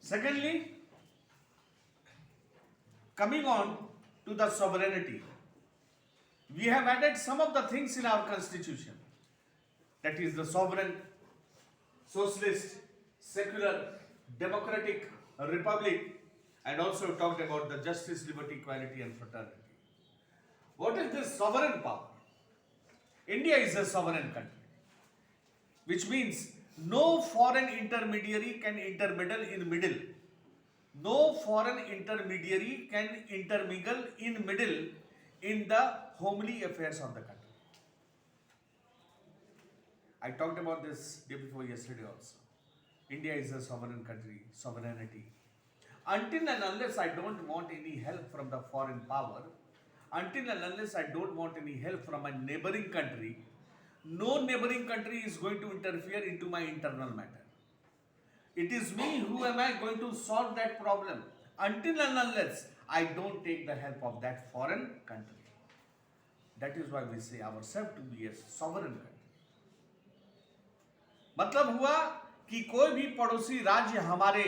Secondly, coming on to the sovereignty, we have added some of the things in our constitution, that is the sovereign, socialist, secular, democratic, republic, and also talked about the justice, liberty, equality, and fraternity. What is this sovereign power? India is a sovereign country, which means no foreign intermediary can intermeddle in middle. No foreign intermediary can intermingle in middle in the homely affairs of the country. I talked about this day before yesterday also. India is a sovereign country, sovereignty. Until and unless I don't want any help from the foreign power, until and unless I don't want any help from a neighboring country, no neighboring country is going to interfere into my internal matter. It is me who am I going to solve that problem until and unless I don't take the help of that foreign country. That is why we say ourselves to be a sovereign country. मतलब हुआ कि कोई भी पड़ोसी राज्य हमारे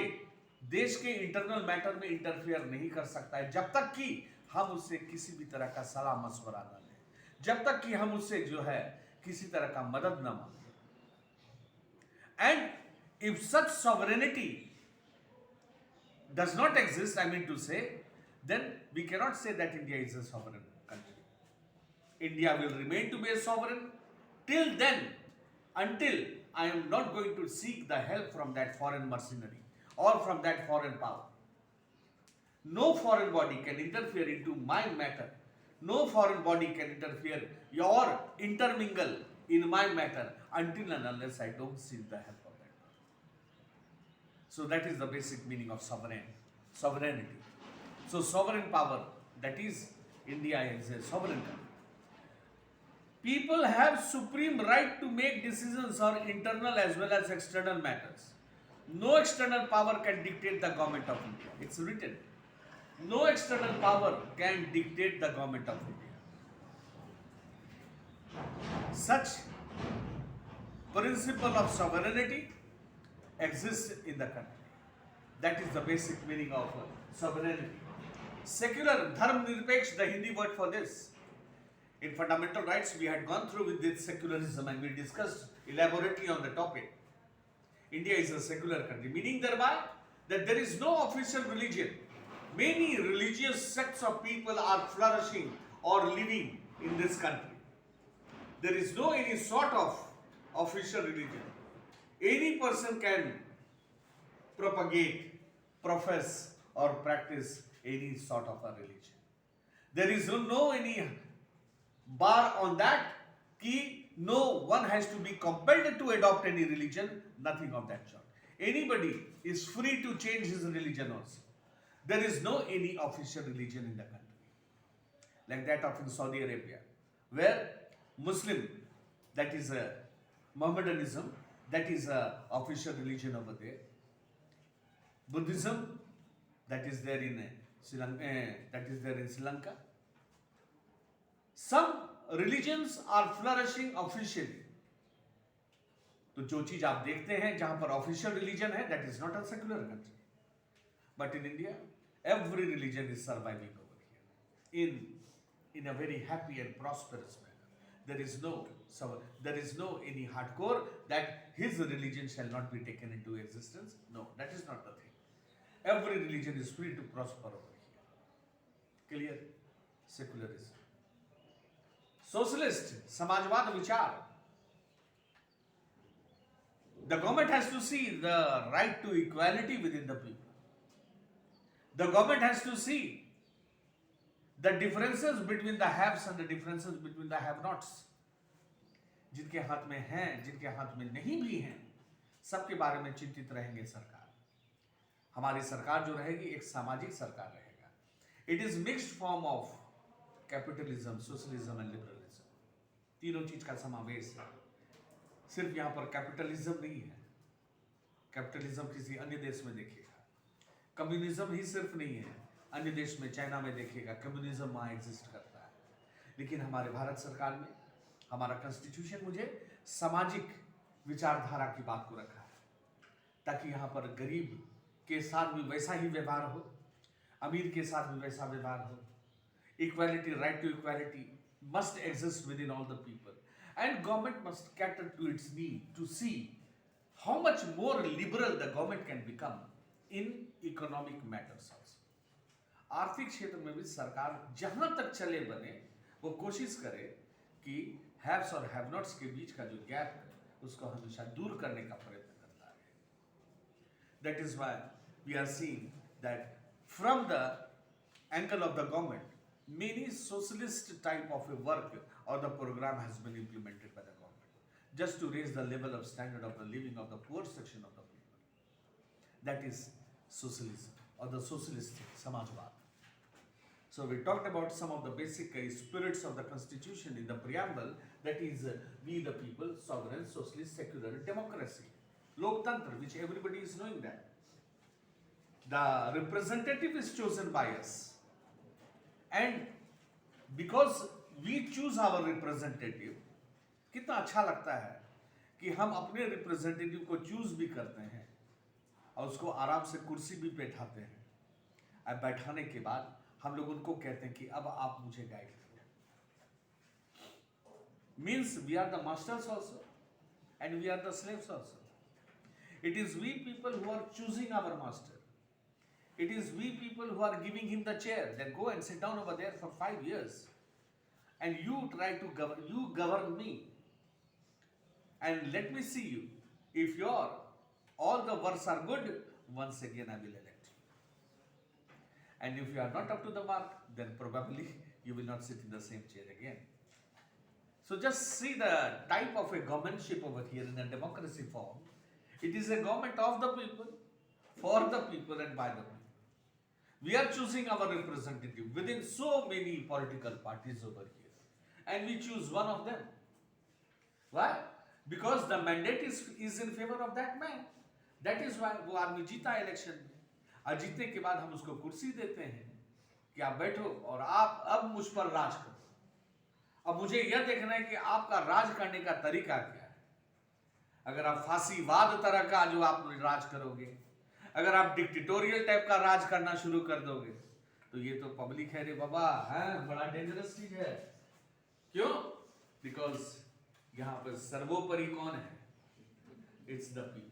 देश के इंटरनल मैटर में इंटरफियर नहीं कर सकता है जब तक कि हम उससे किसी भी तरह का सलाह मशवरा न लें, जब तक कि हम उससे जो है किसी तरह का मदद न मांगे. And if such sovereignty does not exist, I mean to say, then we cannot say that India is a sovereign country. India will remain to be a sovereign till then, until I am not going to seek the help from that foreign mercenary or from that foreign power. No foreign body can interfere into my matter. No foreign body can interfere or intermingle in my matter until and unless I don't seek the help of that. So that is the basic meaning of sovereignty. So sovereign power, that is, India is a sovereign country. People have supreme right to make decisions on internal as well as external matters. No external power can dictate the government of India. It's written. No external power can dictate the government of India. Such principle of sovereignty exists in the country. That is the basic meaning of sovereignty. Secular, dharm nirpeksh, the Hindi word for this. In fundamental rights, we had gone through with this secularism and we discussed elaborately on the topic. India is a secular country, meaning thereby that there is no official religion. Many religious sects of people are flourishing or living in this country. There is no any sort of official religion. Any person can propagate, profess or practice any sort of a religion. There is no any bar on that कि no one has to be compelled to adopt any religion, nothing of that sort. Anybody is free to change his religion also. There is no any official religion in the country like that of in Saudi Arabia, where Muslim, that is a Mohammedanism, that is a official religion over there. Buddhism, that is there in Sri Lanka. Some religions are flourishing officially. तो जो चीज आप देखते हैं जहां पर official religion है, that is not a secular country. But in India, every religion is surviving over here in a very happy and prosperous manner. There is no any hardcore that his religion shall not be taken into existence. No, that is not the thing. Every religion is free to prosper over here. Clear? Secularism. Socialist, Samajwad Vichar. The government has to see the right to equality within the people. The government has to see the differences between the haves and the differences between the have-nots. जिनके हाथ में हैं, जिनके हाथ में नहीं भी हैं, सबके बारे में चिंतित रहेंगे सरकार. हमारी सरकार जो रहेगी एक सामाजिक सरकार रहेगा. It is mixed form of capitalism, socialism and liberalism. तीनों चीज का समावेश है. सिर्फ यहाँ पर कैपिटलिज्म नहीं है. कैपिटलिज्म किसी अन्य देश में देखिएगा. कम्युनिज्म ही सिर्फ नहीं है. अन्य देश में, चाइना में देखिएगा, कम्युनिज्म वहाँ एग्जिस्ट करता है. लेकिन हमारे भारत सरकार में हमारा कॉन्स्टिट्यूशन मुझे सामाजिक विचारधारा की बात को रखा है, ताकि यहाँ पर गरीब के साथ भी वैसा ही व्यवहार हो, अमीर के साथ भी वैसा व्यवहार हो. Equality, right to equality must exist within all the people, and government must cater to its need to see how much more liberal the government can become in economic matters also. आर्थिक क्षेत्र में भी सरकार जहां तक चले बने वो कोशिश करे कि हैव्स और हैव नॉट्स के बीच का जो गैप है उसको हमेशा दूर करने का प्रयत्न करता है. That is why we are seeing that from the angle of the government many socialist type of a work or the program has been implemented by the government just to raise the level of standard of the living of the poor section of the people. That is socialism or the socialist samajwad. So we talked about some of the basic spirits of the constitution in the preamble, that is we the people, sovereign, socialist, secular, democracy, loktantra, which everybody is knowing that. The representative is chosen by us. And because we choose our representative, कितना अच्छा लगता है कि हम अपने representative को choose भी करते हैं और उसको आराम से कुर्सी भी बैठाते हैं. अब बैठाने के बाद हम लोग उनको कहते हैं कि अब आप मुझे गाइड करो. Means we are the masters also and we are the slaves also. It is we people who are choosing our master. It is we people who are giving him the chair. Then go and sit down over there for 5 years. And you try to govern me. And let me see you. If all the works are good, once again I will elect you. And if you are not up to the mark, then probably you will not sit in the same chair again. So just see the type of a governmentship over here in a democracy form. It is a government of the people, for the people and by the people. We are choosing our representative within so many political parties over here, and we choose one of them. Why? Because the mandate is in favor of that man. That is why वो आदमी जीता election में, और जीतने के बाद हम उसको कुर्सी देते हैं कि आप बैठो और आप अब मुझ पर राज करो. अब मुझे यह देखना है कि आपका राज करने का तरीका क्या है. अगर आप फांसीवाद तरह का जो आप राज करोगे, अगर आप डिक्टेटोरियल टाइप का राज करना शुरू कर दोगे, तो ये तो पब्लिक है रे बाबा, है बड़ा डेंजरस चीज है. क्यों? बिकॉज यहां पर सर्वोपरि कौन है? It's the people.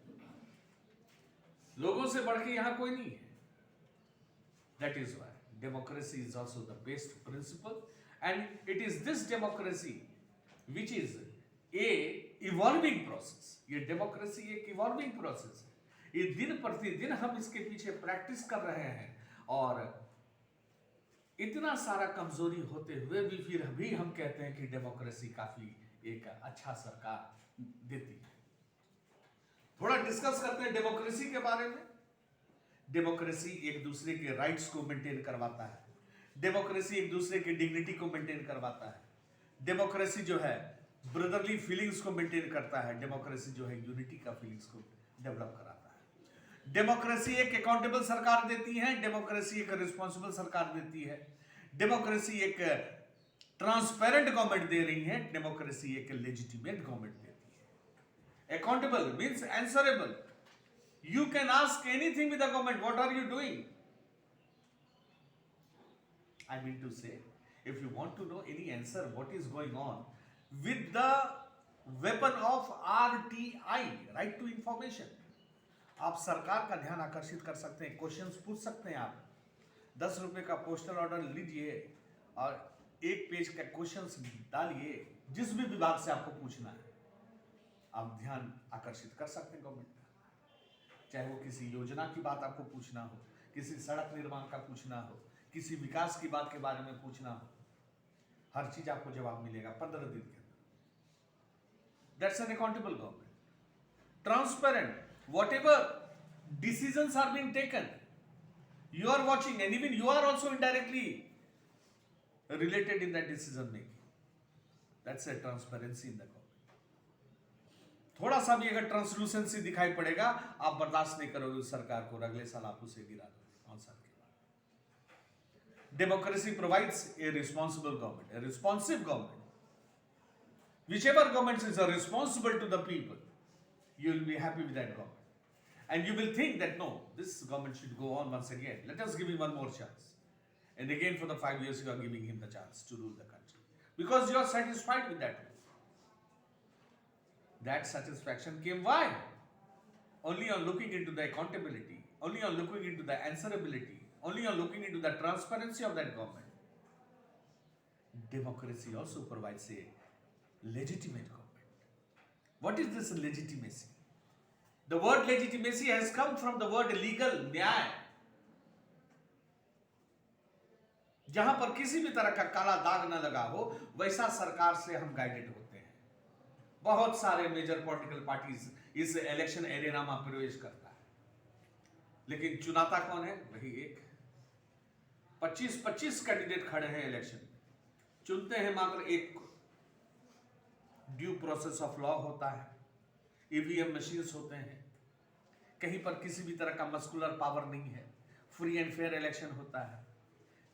लोगों से बढ़ के यहां कोई नहीं है. That is why democracy is also the best principle, and it is this democracy which is a evolving process. ये डेमोक्रेसी एक इवॉल्विंग प्रोसेस है. ये दिन प्रतिदिन हम इसके पीछे प्रैक्टिस कर रहे हैं, और इतना सारा कमजोरी होते हुए भी फिर भी हम कहते हैं कि डेमोक्रेसी काफी एक अच्छा सरकार देती है. थोड़ा डिस्कस करते हैं डेमोक्रेसी के बारे में. डेमोक्रेसी एक दूसरे के राइट्स को मेंटेन करवाता है. डेमोक्रेसी एक दूसरे की डिग्निटी को मेंटेन करवाता है. डेमोक्रेसी जो है ब्रदरली फीलिंग्स को मेंटेन करता है. डेमोक्रेसी जो है यूनिटी का फीलिंग्स को डेवलप कराता है. डेमोक्रेसी एक अकाउंटेबल सरकार देती है. डेमोक्रेसी एक रिस्पॉन्सिबल सरकार देती है. डेमोक्रेसी एक ट्रांसपेरेंट गवर्नमेंट दे रही है. डेमोक्रेसी एक लेजिटिमेट गवर्नमेंट देती है. Accountable means answerable. You can ask anything with the government, what are you doing? I mean to say, if you want to know any answer what is going on with the weapon of RTI, right to information, आप सरकार का ध्यान आकर्षित कर सकते हैं. Questions पूछ सकते हैं. आप 10 रुपए का पोस्टल ऑर्डर लीजिए और 1 पेज का क्वेश्चंस डालिए. जिस भी विभाग से आपको पूछना है, आप ध्यान आकर्षित कर सकते हैं गवर्नमेंट का. चाहे वो किसी योजना की बात आपको पूछना हो, किसी सड़क निर्माण का पूछना हो, किसी विकास की बात के बारे में पूछना हो, हर चीज आपको जवाब मिलेगा 15 दिन के अंदर. That's an accountable government. Transparent. Whatever decisions are being taken, you are watching, and even you are also indirectly related in that decision making. That's a transparency in the government. थोड़ा सा भी अगर ट्रांसलूसेंसी दिखाई पड़ेगा, आप बर्दाश्त नहीं करोगे उस सरकार को, अगले साल आप उसे गिरा दोगे 5 साल के बाद. Democracy provides a responsible government, a responsive government. Whichever government is responsible to the people, you will be happy with that government. And you will think that no, this government should go on once again. Let us give him one more chance. And again for the 5 years you are giving him the chance to rule the country. Because you are satisfied with that. That satisfaction came why? Only on looking into the accountability, only on looking into the answerability, only on looking into the transparency of that government. Democracy also provides a legitimate government. What is this legitimacy? The word legitimacy has come from the word legal, न्याय. जहां पर किसी भी तरह का काला दाग न लगा हो, वैसा सरकार से हम गाइडेड होते हैं. बहुत सारे मेजर पॉलिटिकल पार्टीज इस इलेक्शन एरेना में प्रवेश करता है, लेकिन चुनाता कौन है? वही एक. 25 कैंडिडेट खड़े हैं इलेक्शन में, चुनते हैं मात्र एक को. ड्यू प्रोसेस ऑफ लॉ होता है, ईवीएम मशीन्स होते हैं, कहीं पर किसी भी तरह का मस्कुलर पावर नहीं है, फ्री एंड फेयर इलेक्शन होता है,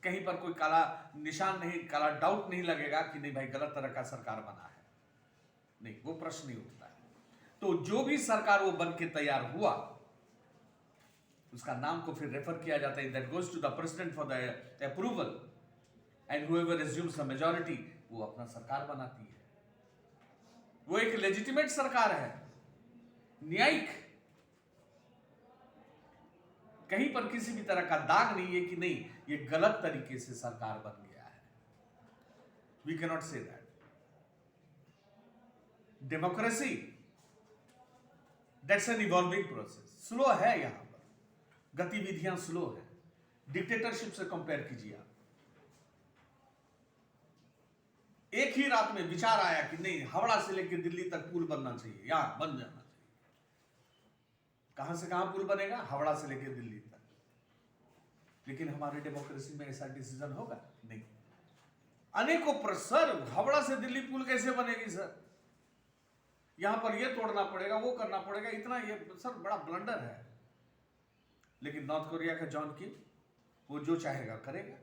कहीं पर कोई काला निशान नहीं, काला डाउट नहीं लगेगा कि नहीं भाई गलत तरह का सरकार बना है. नहीं, वो प्रश्न नहीं उठता है. तो जो भी सरकार वो बन के तैयार हुआ, उसका नाम को फिर रेफर किया जाता है, that goes to the president for the approval, and whoever assumes the majority, वो अपना सरकार बनाती है. वो एक लेजिटिमेट सरकार है, न्यायिक. कहीं पर किसी भी तरह का दाग नहीं है कि नहीं ये गलत तरीके से सरकार बन गया है. We can not say that. Democracy that's an evolving process. Slow है, यहां पर गतिविधियां स्लो है. डिक्टेटरशिप से कंपेयर कीजिए आप. एक ही रात में विचार आया कि नहीं हावड़ा से लेकर दिल्ली तक पुल बनना चाहिए, यहां बन जाना चाहिए. कहां से कहां पुल बनेगा? हावड़ा से लेकर दिल्ली तक. लेकिन हमारी डेमोक्रेसी में ऐसा डिसीजन होगा? नहीं. अनेकों सर हावड़ा से दिल्ली पुल कैसे बनेगी सर? यहां पर ये तोड़ना पड़ेगा, वो करना पड़ेगा, इतना ये सर बड़ा ब्लंडर है. लेकिन नॉर्थ कोरिया का जॉन किम वो जो चाहेगा करेगा,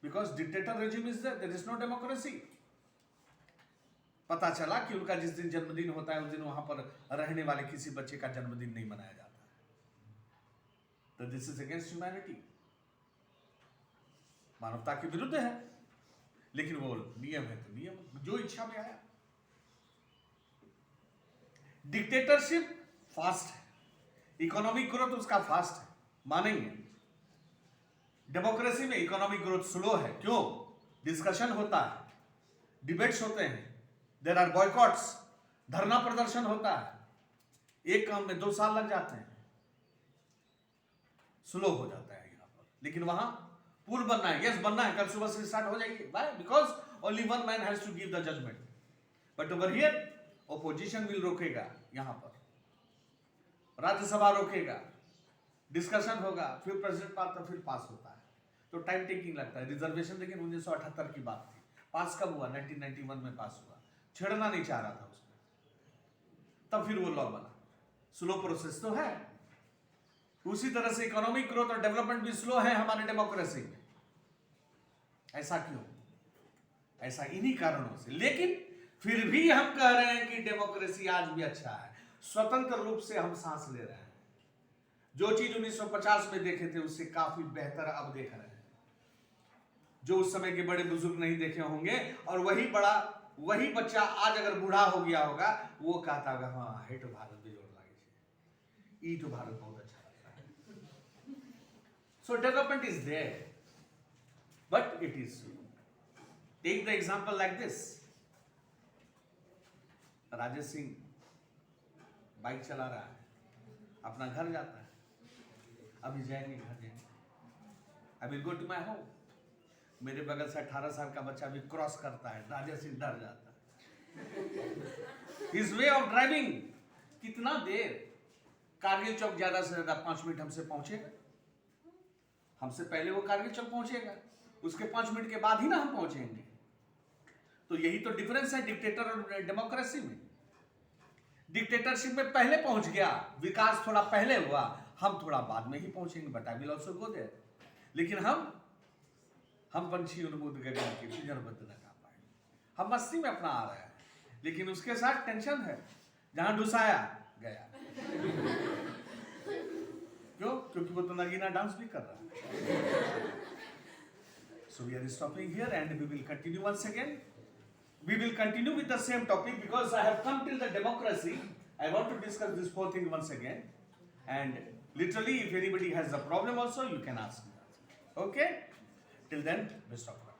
because dictator regime is there, there is no democracy. पता चला कि उनका जिस दिन जन्मदिन होता है उस दिन वहां पर रहने वाले किसी बच्चे का जन्मदिन नहीं मनाया जाता है. तो दिस इज अगेंस्ट ह्यूमैनिटी, मानवता के विरुद्ध है. लेकिन वो नियम है तो नियम, जो इच्छा में आया. डिक्टेटरशिप फास्ट है, इकोनॉमिक ग्रोथ उसका फास्ट है, मानेंगे. डेमोक्रेसी में इकोनॉमिक ग्रोथ स्लो है. क्यों? डिस्कशन होता है, डिबेट्स होते हैं, देयर आर बॉयकॉट्स, धरना प्रदर्शन होता है. एक काम में 2 साल लग जाते हैं, स्लो हो जाता है यहां पर. लेकिन वहां पुल बनना है, यस बनना है, कल सुबह से स्टार्ट हो जाएगी. Why? Because only one man has to give the judgement. But over here opposition will रोकेगा, यहां पर राज्यसभा रोकेगा, डिस्कशन होगा, फिर प्रेसिडेंट पास, तो फिर पास होता है. तो टाइम टेकिंग लगता है. रिजर्वेशन लेकिन 1978 की बात थी, पास कब हुआ? 1991 में पास हुआ. छेड़ना नहीं चाह रहा था उसको, तब फिर वो लॉ बना. स्लो प्रोसेस तो है. उसी तरह से इकोनॉमिक ग्रोथ और डेवलपमेंट भी स्लो है हमारे डेमोक्रेसी में. ऐसा क्यों? ऐसा इन्हीं कारणों से. लेकिन फिर भी हम कह रहे हैं कि डेमोक्रेसी आज भी अच्छा है. स्वतंत्र रूप से हम सांस ले रहे हैं. जो चीज 1950 में देखे थे उससे काफी बेहतर अब देख रहे हैं, जो उस समय के बड़े बुजुर्ग नहीं देखे होंगे. और वही बच्चा आज अगर बूढ़ा हो गया होगा, वो कहता होगा हाँ हे तो भारत भी जोड़ लागे छे, ई तो भारत बहुत अच्छा लगता है. So development is there, but it is slow. Take the example like this. Rajesh Singh bike चला रहा है, अपना घर जाता है. अभी जाएंगे घर जाएंगे, I will go to my home. मेरे बगल से 18 साल का बच्चा भी क्रॉस करता है, राजेश सिंह डर जाता है. हिज वे ऑफ ड्राइविंग, कितना देर? कारगिल चौक ज्यादा से ज्यादा 5 मिनट हमसे पहुंचेगा. हमसे पहले वो कारगिल चौक पहुंचेगा, उसके 5 मिनट के बाद ही ना हम पहुंचेंगे. तो यही तो डिफरेंस है डिक्टेटर और डेमोक्रेसी में. डिक्टेटरशिप में पहले पहुंच गया, विकास थोड़ा पहले हुआ, हम थोड़ा बाद में ही पहुंचेंगे. But I will also go there. लेकिन हम पंछी उन्मुद गगन के पिंजरबद्ध न कर पाए. हम मस्ती में अपना आ रहे हैं, लेकिन उसके साथ टेंशन है. जहां डुसाया गया. को तो नगीना डांस भी कर रहा है. So we are stopping here and we will continue once again. We will continue with the same topic because I have come till the democracy. I want to discuss this whole thing once again. And literally, if anybody has a problem also, you can ask me. Okay? Till then, best of luck.